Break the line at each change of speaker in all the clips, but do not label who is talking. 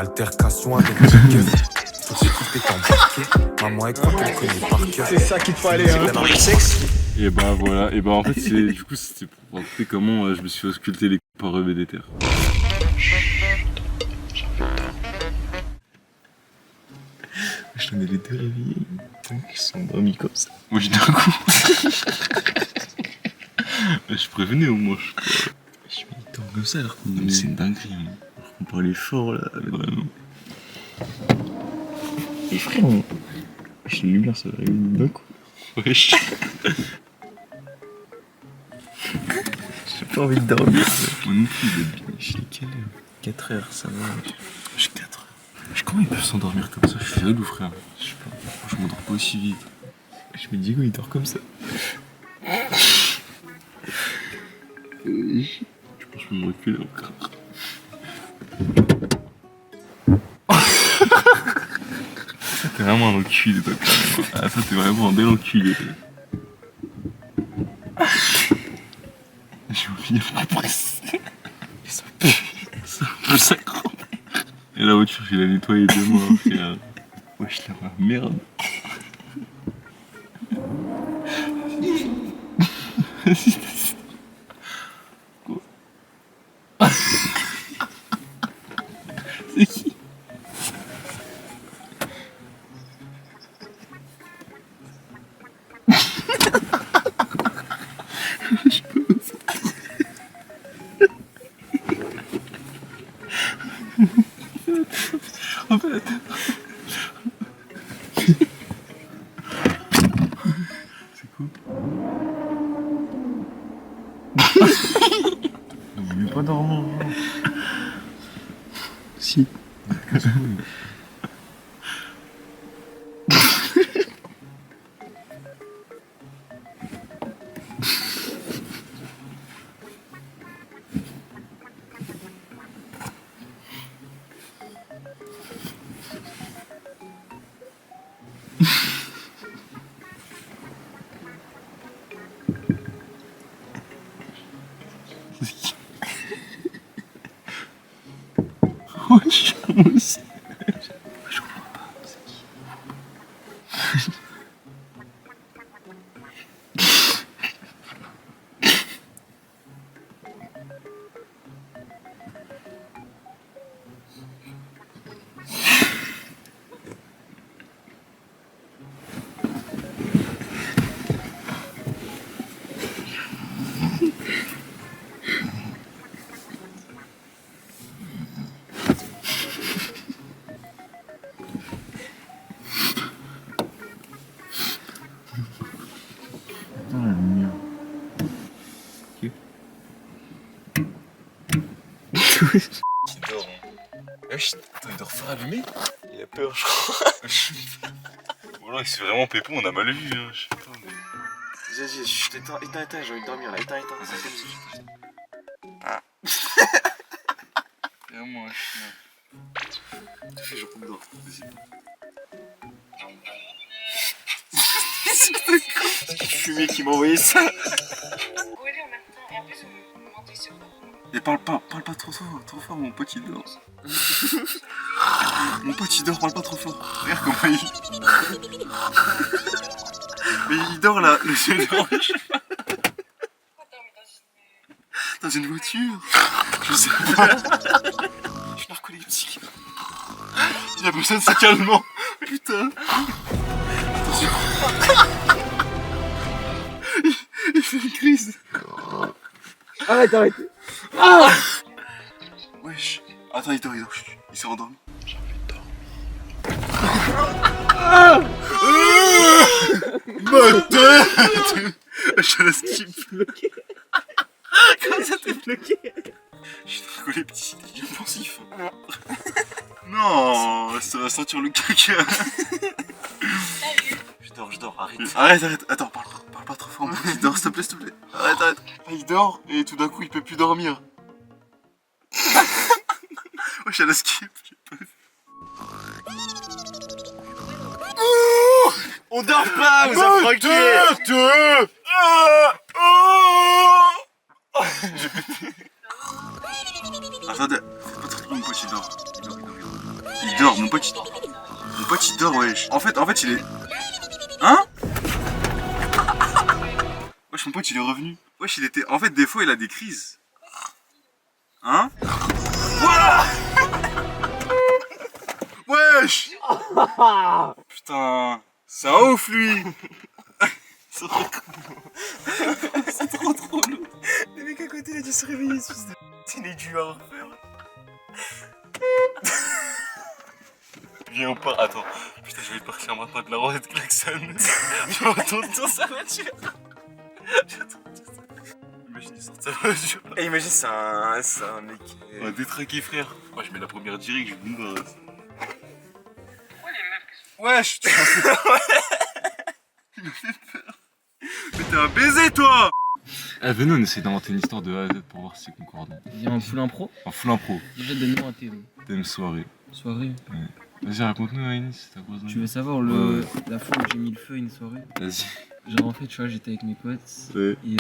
Altercation avec Ticket. Faut s'écouter t'embarquer. Maman avec toi qu'elle connaît par cœur.
C'est ça qu'il te fallait, hein.
Pour le sexe.
Et bah voilà, et bah en fait c'est du coup c'était pour raconter comment je me suis ausculté les coups par rêver des terres.
Je tenais les deux réveillés. Ils sont endormis comme ça.
Moi j'ai d'un coup. Je prévenais au moins.
Je me dis comme ça alors qu'on c'est une dinguerie. Hein. Alors qu'on parlait fort là. Vraiment. Et frère, je une lumière se réveille d'un coup.
Wesh.
J'ai pas envie de dormir.
Moi non plus,
Je suis quelle heure 4 heures, ça va.
je 4 heures. Comment ils peuvent s'endormir comme ça? Je suis relou frère. Je sais pas. Je m'endors pas aussi vite.
Je me dis, il dort comme ça.
Je pense que je vais me reculer encore. T'es vraiment un enculé toi quand même. Ah ça t'es vraiment un bel enculé. J'ai oublié de compresser. Ça pue sa grand-mère. Et la voiture j'ai la nettoyée demain frère. Wesh la merde. Vas-y. Quoi? C'est qui? En fait, c'est quoi?
On voulait pas dormir.
Si. Wesh, moi aussi. Je comprends pas, c'est qui?
Attends, la lumière.
Qui?
Qui dort, hein. Wesh, attends, il dort fort allumé. Il a peur, je crois.
Ou alors c'est vraiment pépon, on a mal vu, hein, je sais pas. Mais...
Vas-y, chut, éteins, j'ai envie de dormir là. Éteins. Ah.
Vraiment un chien.
Tu fais, je dors. Vas-y. C'est Fumé qui m'a envoyé ça.
Où aller en même temps et en plus on mentait sur nous.
Et parle pas trop fort, mon pote il dort. Mon pote il dort, parle pas trop fort. Regarde comment il... Mais il dort là, le ciel dort. Dans une voiture. Je sais pas. Je suis narcoleptique. Il a besoin de sa calmant. Putain. Attention. Il fait une crise.
Arrête.
Ah wesh. Attends, il dort. Il s'est endormi. J'ai envie de dormir. Ma tête. Je la skip.
Comment ça t'es bloqué?
Je suis narcoleptique, c'est offensif. Non, ça va sentir le caca.
Je dors, arrête.
Arrête, attends, parle pas trop fort, mon pote, il dort, s'il te plaît. Arrête. Ah, il dort, et tout d'un coup, il peut plus dormir. Wesh, elle a skip.
On dort pas, vous avez fracturé.
Attendez, fais pas trop mon pote, il dort. Il dort, mon pote il dort, wesh. En fait, il est... Hein? Wesh, mon pote, il est revenu. Wesh, il était... En fait, des fois, il a des crises. Hein? Ouah. Wesh. Putain, c'est un ouf, lui. C'est trop lourd. Le mec à côté, il a dû se réveiller, fils de... Il est dû à refaire. Viens, on part. Attends. Putain, je vais partir maintenant de la route de klaxon. Je retourne dans sa voiture. Imagine, il sort de sa voiture.
Et imagine, c'est un mec.
On va détraquer, frère. Moi, je mets la première direct, je vais mourir. Wesh, tu m'as fait peur. Mais t'es un baiser, toi.
Ah, venez, on essaie d'inventer une histoire de A à Z pour voir si c'est concordant.
Viens en full impro.
En full impro.
Déjà donne-moi un thème.
Thème soirée.
Soirée.
Vas-y, raconte-nous, Aïnis, t'as quoi
Tu veux savoir la fois où j'ai mis le feu à une soirée?
Vas-y.
Genre en fait, tu vois, j'étais avec mes potes
Ouais.
et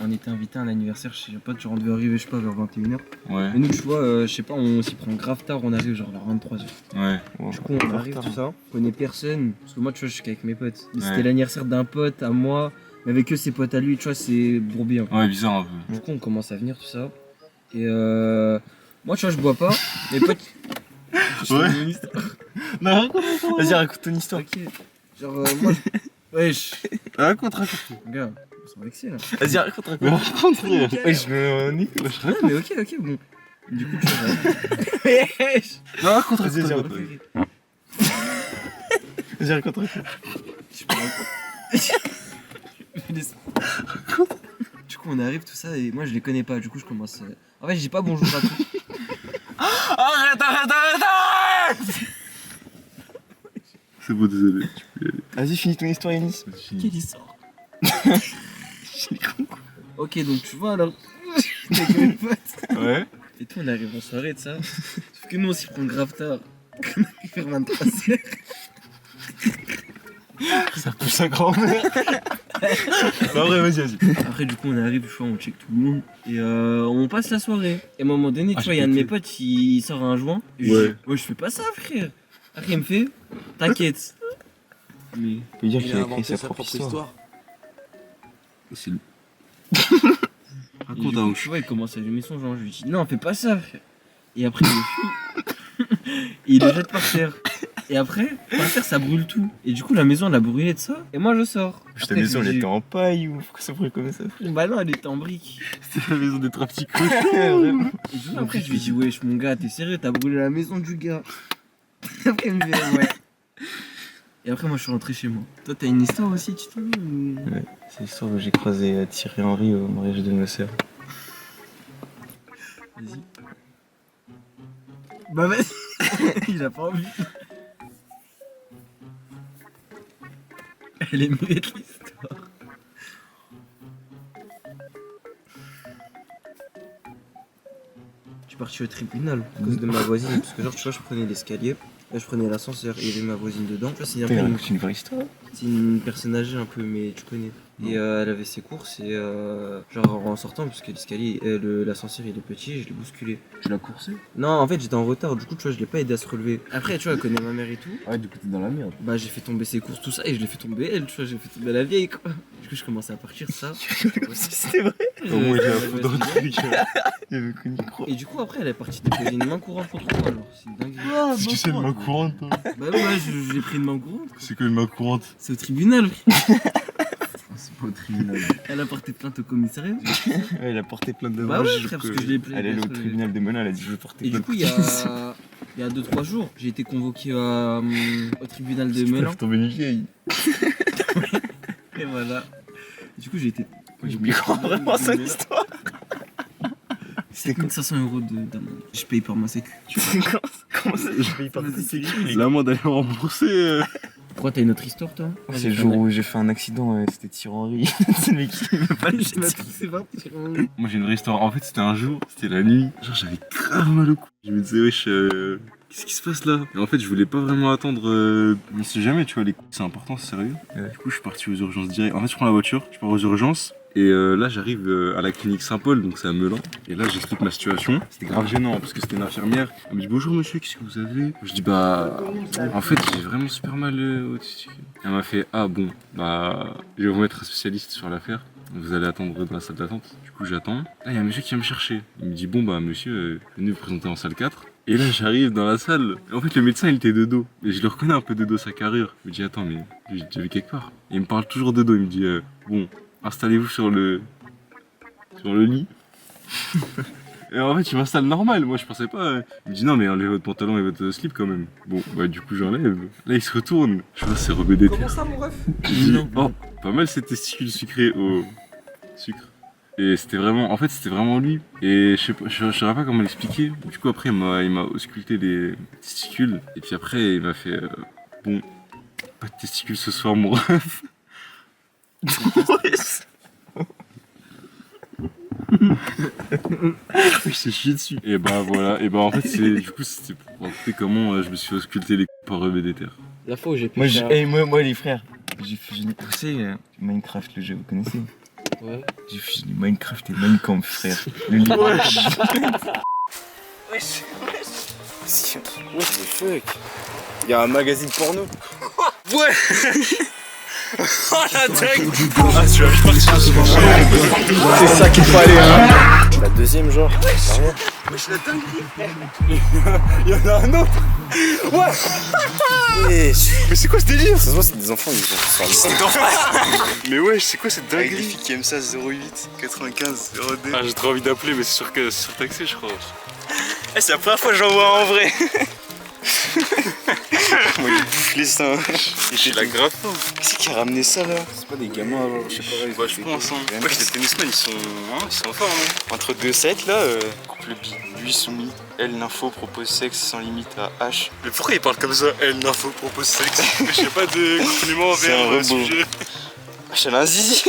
on était invité à un anniversaire chez un pote, genre on devait arriver, je sais pas, vers 21h.
Ouais.
Et nous, tu vois, je sais pas, on s'y prend grave tard, on arrive genre vers 23h.
Ouais.
Du coup, on arrive, tout ça, on connaît personne. Parce que moi, tu vois, je suis qu'avec mes potes. Mais
Ouais.
c'était l'anniversaire d'un pote à moi, mais avec eux, ses potes à lui, tu vois, c'est bourbier un peu.
Ouais, bizarre un peu.
Du coup, on commence à venir, tout ça. Et moi, tu vois, je bois pas. Mes potes.
Ouais.
Non, raconte.
Vas-y, raconte ton histoire.
Ok. Genre, moi. Wesh.
Raconte.
Gars, on s'en vexer là.
Vas-y, raconte. Raconte, frère. Ouais, je me nique.
Ouais, mais ok, bon. Du coup, tu vois. Wesh.
Non, raconte. Vas-y, raconte.
Je peux Du coup, on arrive, tout ça, et moi, je les connais pas. Du coup, je commence. En fait, je dis pas bonjour à tous.
Arrête. C'est bon, désolé.
Vas-y, finis ton histoire, Yanis.
Quelle histoire. Ok, donc tu vois, alors. Avec mes potes.
Ouais.
Et tout, on arrive en soirée de ça. Sauf que nous, on s'y prend grave tard. On arrive vers 23h.
Ça pousse sa grand-mère. Bah, vrai, vas-y.
Après, du coup, on arrive, tu vois, on check tout le monde. Et on passe la soirée. Et à un moment donné, tu vois, il y a un de mes potes, il sort un joint. Et je dis, ouais, je fais pas ça, frère. Après, il me fait, t'inquiète. Mais.
Tu peux dire
Il
qu'il
a
a écrit
inventé
sa propre histoire.
C'est le.
Et
Raconte,
du coup,
hein.
tu vois, il commence à allumer son joint. Je lui dis, non, fais pas ça, frère. Et après, il le fume. Et il le jette par terre. Et après, par terre, ça brûle tout. Et du coup, la maison, elle a brûlé de ça. Et moi, je sors.
Ta
Après,
maison,
je
elle
dis,
était en paille ou pourquoi ça brûle comme ça?
bah non, elle était en briques.
C'est la maison des trois petits cochons.
Et du coup, après, je lui dis, wesh, mon gars, t'es sérieux, t'as brûlé la maison du gars. Après, il me fait, ouais. Et après, moi, je suis rentré chez moi. Toi, t'as une histoire aussi, tu t'en ou...
Ouais, c'est l'histoire où j'ai croisé Thierry Henry au mariage de ma sœur.
Vas-y. Bah, vas-y. Il a pas envie. Elle est muette, l'histoire. Je suis parti au tribunal à cause de ma voisine. Parce que, genre, tu vois, je prenais l'escalier. Là, je prenais l'ascenseur et il y avait ma voisine dedans. Tu vois, c'est un peu
Putain, c'est une vraie histoire.
c'est une personne âgée un peu, mais tu connais. Et elle avait ses courses et genre en sortant, parce que l'escalier, l'ascenseur il est petit, je l'ai bousculé.
Tu l'as coursé?
Non, en fait j'étais en retard, du coup tu vois, je l'ai pas aidé à se relever. Après, tu vois, elle connaît ma mère et tout.
Ouais, du coup, t'es dans la merde.
Bah, j'ai fait tomber ses courses, tout ça, et je l'ai fait tomber elle, tu vois, j'ai fait tomber la vieille quoi. Du coup, je commençais à partir, ça.
C'était vrai.
Au moins, il a un
Ouais,
peu
ouais,
de
c'est bien.
truc.
Il avait connu quoi.
Et du coup, après, elle est partie déposer une main courante contre moi, alors c'est une dinguerie.
Qu'est-ce que c'est une main courante, toi?
Bah, ouais, je l'ai pris une main courante.
C'est que une main courante?
C'est au tribunal, frère.
C'est pas au tribunal.
Elle a porté plainte au commissariat.
Ouais, il a porté plainte de
Bah ouais, frère, parce que je l'ai plaidé.
Elle est allée au tribunal de Mona, elle a dit je vais porter
Et du
plainte.
coup, il y a 2-3 jours, j'ai été convoqué au tribunal de
Tu
Melun.
peux tomber une vieille.
Et voilà. Du coup, j'ai été.
J'oublie vraiment cette histoire.
C'est 500 € d'amende. Je paye par ma sécu.
Comment ça, je paye par
L'amende, elle est remboursée.
Pourquoi t'as une autre histoire, toi?
C'est le jour où j'ai fait un accident, c'était Thierry Henry. C'est le mec qui m'a pas laissé.
C'est parti.
Moi, j'ai une vraie histoire. En fait, c'était un jour, c'était la nuit. Genre, j'avais grave mal au cou. Je me disais, wesh, qu'est-ce qui se passe là? Et en fait, je voulais pas vraiment attendre. On sait jamais, tu vois, les coups, c'est important, c'est sérieux.
Ouais.
Du coup, je suis parti aux urgences direct. En fait, je prends la voiture, je pars aux urgences. Et là, j'arrive à la clinique Saint-Paul, donc c'est à Melun. Et là, j'explique ma situation. C'était grave gênant parce que c'était une infirmière. Elle me dit bonjour monsieur, qu'est-ce que vous avez? Je dis bah en fait j'ai vraiment super mal au testicule. Elle m'a fait ah bon bah je vais vous mettre un spécialiste sur l'affaire. Vous allez attendre dans la salle d'attente. Du coup j'attends. Là il y a un monsieur qui vient me chercher. Il me dit bon bah monsieur venez vous présenter en salle 4. Et là j'arrive dans la salle. Et en fait le médecin il était de dos. Et je le reconnais un peu de dos sa carrure. Il me dit attends mais j'ai déjà vu quelque part. Et il me parle toujours de dos. Il me dit bon installez-vous sur le lit. Et en fait, il m'installe normal. Moi, je pensais pas. Il me dit non, mais enlevez votre pantalon et votre slip quand même. Bon, bah, du coup, j'enlève. Là, il se retourne. Je vois, c'est Rebé d'éther.
Comment ça, mon ref?
Il dit oh, pas mal ces testicules sucrés au sucre. Et c'était vraiment, en fait, c'était vraiment lui. Et je saurais pas comment l'expliquer. Du coup, après, il m'a ausculté les testicules. Et puis après, il m'a fait bon, pas de testicules ce soir, mon ref. Il s'est chié dessus. Et bah voilà, et bah en fait du coup c'était pour raconter comment je me suis ausculté les par Rebé d'éther.
La fois où j'ai pu
Moi,
faire...
moi les frères, j'ai fusionné. Vous savez, Minecraft, le jeu, vous connaissez?
Ouais.
J'ai fusionné Minecraft et Minecamp, frère. Le livre.
Wesh. What the fuck? Y'a un magazine porno. Ouais. Oh la dingue. Ah tu vas partir. C'est ça qu'il fallait hein. La deuxième genre. Wesh la dinguerie. Y'en a un autre. Ouais. Mais c'est quoi ce délire? Ça se voit c'est des enfants. C'est des enfants. Mais wesh c'est quoi cette dinguerie? Avec des filles qui aiment ça 08 95 02.
Ah j'ai trop envie d'appeler mais c'est sûr que c'est surtaxé je crois.
Eh, c'est la première fois que j'en vois en vrai. Moi il bouffe les seins.
J'ai la grave faim.
Qui qui a ramené ça là? C'est pas des gamins alors, je sais pas.
Bah je pense hein.
Ouais, les tennismen ils sont forts hein. Entre deux sets là, couple bi, lui soumis, L l'info propose sexe sans limite à H.
Mais pourquoi il parle comme ça? Elle l'info propose sexe. J'ai pas de compliment
C'est un
envers le
robot.
sujet.
H elle a un zizi.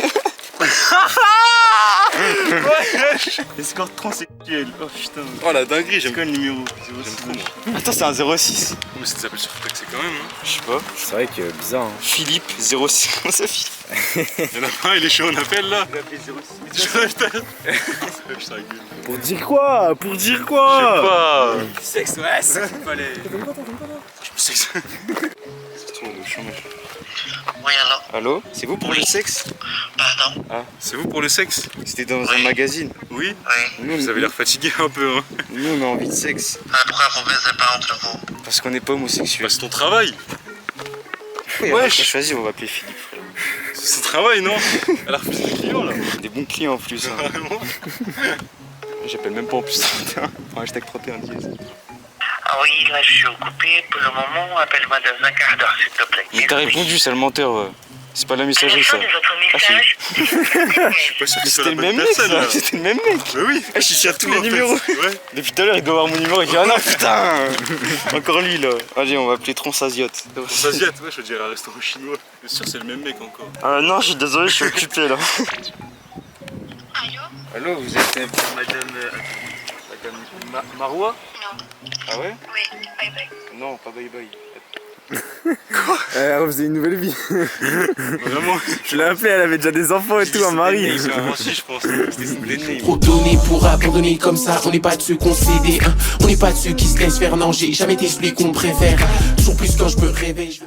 Escorte transsexuelle. Oh putain.
Oh la dinguerie,
C'est
j'aime
quoi le numéro?
trop moi.
Attends c'est un 06.
Mais ça s'appelle surtaxé quand même hein.
Je sais pas.
C'est vrai que bizarre. Hein.
Philippe 06. Comment ça Philippe?
Il y en a pas un, il est chaud, on appelle là.
Il a appelé 06.
Je rêve. Putain, gueule.
Pour dire quoi? Pour dire
Je sais
quoi?
pas.
Sexe ouais c'est ça qu'il fallait.
Sexe.
C'est trop le chômage.
Oui, alors?
Allô? C'est vous pour le sexe?
Pardon?
Ah,
C'est vous pour le sexe?
c'était dans un magazine.
Oui.
Oui.
Nous,
Vous avez l'air fatigué un peu hein.
nous on a envie de sexe.
Pourquoi vous baisez pas entre vous?
Parce qu'on n'est pas homosexuel.
Bah c'est ton travail.
Ouais,
wesh.
choisi, on va appeler Philippe frère.
C'est ton travail non? Elle a refusé des clients là.
Des bons clients en plus. Hein.
Vraiment.
J'appelle même pas en plus 31. Enfin, hashtag 31 dièse.
Ah oui, là je suis occupé pour le moment, appelle-moi dans un quart d'heure s'il te plaît.
Il t'a répondu, c'est le menteur. Ouais. C'est pas la messagerie ça.
des autres
Ah, c'est-
messages.
Je suis pas sûr que c'est
C'était
la
le
bonne
même mec
personne
ça.
là.
C'était le même mec.
Bah oui.
Ah, je suis à tous les
en fait.
numéros.
Ouais.
Depuis tout à l'heure, il doit avoir mon numéro. Il dit ah non putain. Encore lui là. Allez, on va appeler Tronçaziote.
Pour s'asiate, ouais, je dirais un restaurant chinois. Bien sûr, c'est le même mec encore.
Ah non, je suis désolé, je suis occupé là.
Allô?
Allô, vous êtes madame Maroua?
Non.
Ah ouais?
Oui, bye bye.
Non, pas bye bye.
Elle faisait une nouvelle vie.
Vraiment.
Je l'ai appelée, elle avait déjà des enfants et tout, un mari.
C'est moi aussi, je pense. C'était son déni.
Trop donné pour abandonner comme ça, on n'est pas de ceux qu'on cédé, hein. On n'est pas de ceux qui se laissent faire, non j'ai jamais été celui qu'on préfère. Toujours plus quand je me réveille.